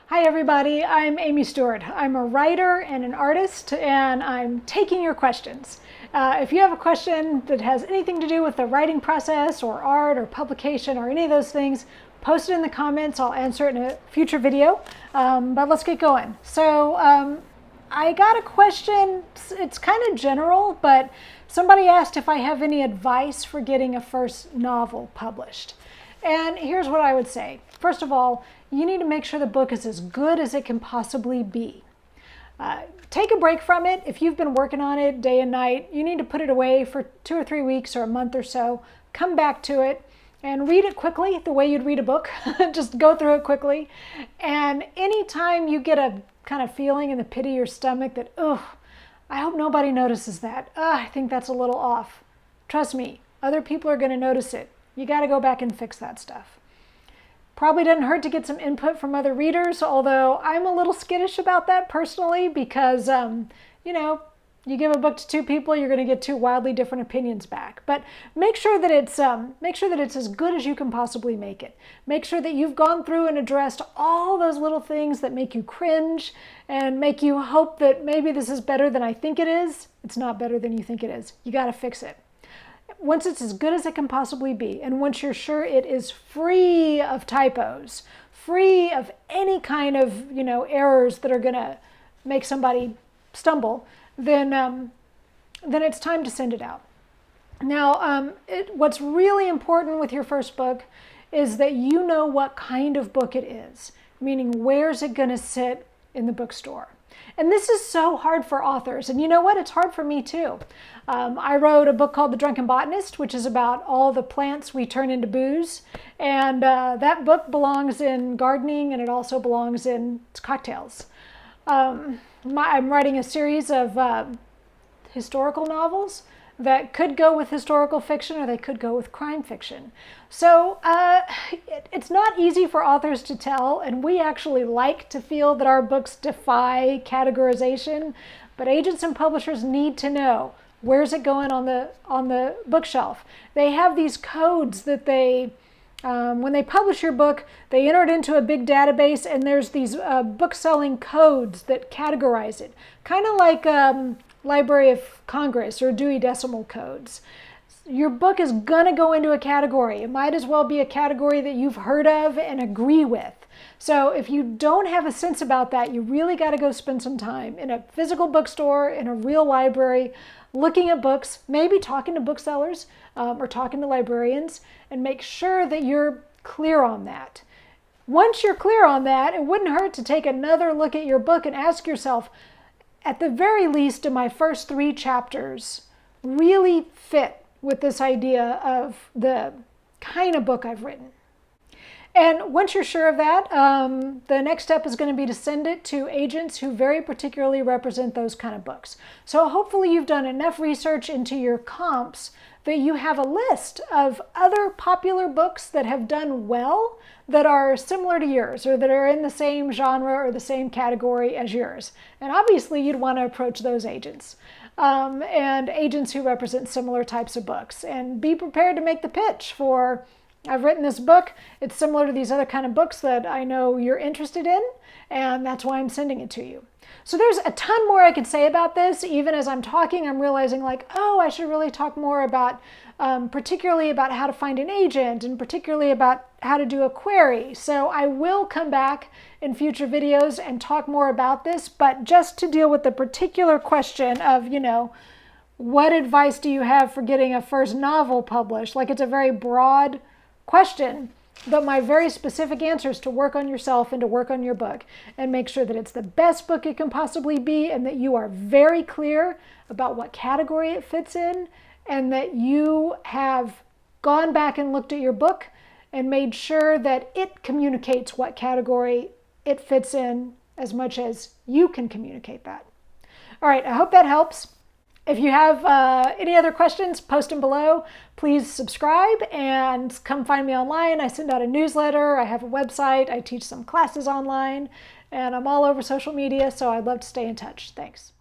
Hi everybody, I'm Amy Stewart. I'm a writer and an artist, and I'm taking your questions. If you have a question that has anything to do with the writing process or art or publication or any of those things, post it in the comments. I'll answer it in a future video, but let's get going. I got a question. It's kind of general, but somebody asked if I have any advice for getting a first novel published. And here's what I would say. First of all, you need to make sure the book is as good as it can possibly be. Take a break from it. If you've been working on it day and night, you need to put it away for 2 or 3 weeks or a month or so. Come back to it and read it quickly the way you'd read a book. Just go through it quickly. And anytime you get a kind of feeling in the pit of your stomach that, I hope nobody notices that. I think that's a little off. Trust me, other people are going to notice it. You got to go back and fix that stuff. Probably doesn't hurt to get some input from other readers, although I'm a little skittish about that personally because, you give a book to 2 people, you're going to get 2 wildly different opinions back. But make sure that it's as good as you can possibly make it. Make sure that you've gone through and addressed all those little things that make you cringe and make you hope that maybe this is better than I think it is. It's not better than you think it is. You got to fix it. Once it's as good as it can possibly be, and once you're sure it is free of typos, free of any kind of, errors that are going to make somebody stumble, then it's time to send it out. Now, what's really important with your first book is that you know what kind of book it is, meaning where's it going to sit in the bookstore. And this is so hard for authors. And you know what? It's hard for me too. I wrote a book called The Drunken Botanist, which is about all the plants we turn into booze. And that book belongs in gardening, and it also belongs in cocktails. I'm writing a series of historical novels that could go with historical fiction, or they could go with crime fiction. So it's not easy for authors to tell, and we actually like to feel that our books defy categorization, but agents and publishers need to know, where's it going on the bookshelf? They have these codes that when they publish your book, they enter it into a big database, and there's these book-selling codes that categorize it, kind of like Library of Congress or Dewey Decimal Codes. Your book is going to go into a category. It might as well be a category that you've heard of and agree with. So if you don't have a sense about that, you really got to go spend some time in a physical bookstore, in a real library, looking at books, maybe talking to booksellers or talking to librarians, and make sure that you're clear on that. Once you're clear on that, it wouldn't hurt to take another look at your book and ask yourself, at the very least, do my first 3 chapters really fit with this idea of the kind of book I've written? And once you're sure of that, the next step is going to be to send it to agents who very particularly represent those kind of books. So hopefully you've done enough research into your comps that you have a list of other popular books that have done well that are similar to yours, or that are in the same genre or the same category as yours. And obviously you'd want to approach those agents and agents who represent similar types of books, and be prepared to make the pitch for, I've written this book, it's similar to these other kind of books that I know you're interested in, and that's why I'm sending it to you. So there's a ton more I could say about this. Even as I'm talking, I'm realizing I should really talk more about, particularly about how to find an agent, and particularly about how to do a query. So I will come back in future videos and talk more about this, but just to deal with the particular question of, what advice do you have for getting a first novel published? It's a very broad question, but my very specific answer is to work on yourself and to work on your book and make sure that it's the best book it can possibly be, and that you are very clear about what category it fits in, and that you have gone back and looked at your book and made sure that it communicates what category it fits in as much as you can communicate that. All right, I hope that helps. If you have any other questions, post them below. Please subscribe and come find me online. I send out a newsletter. I have a website. I teach some classes online, and I'm all over social media, so I'd love to stay in touch. Thanks.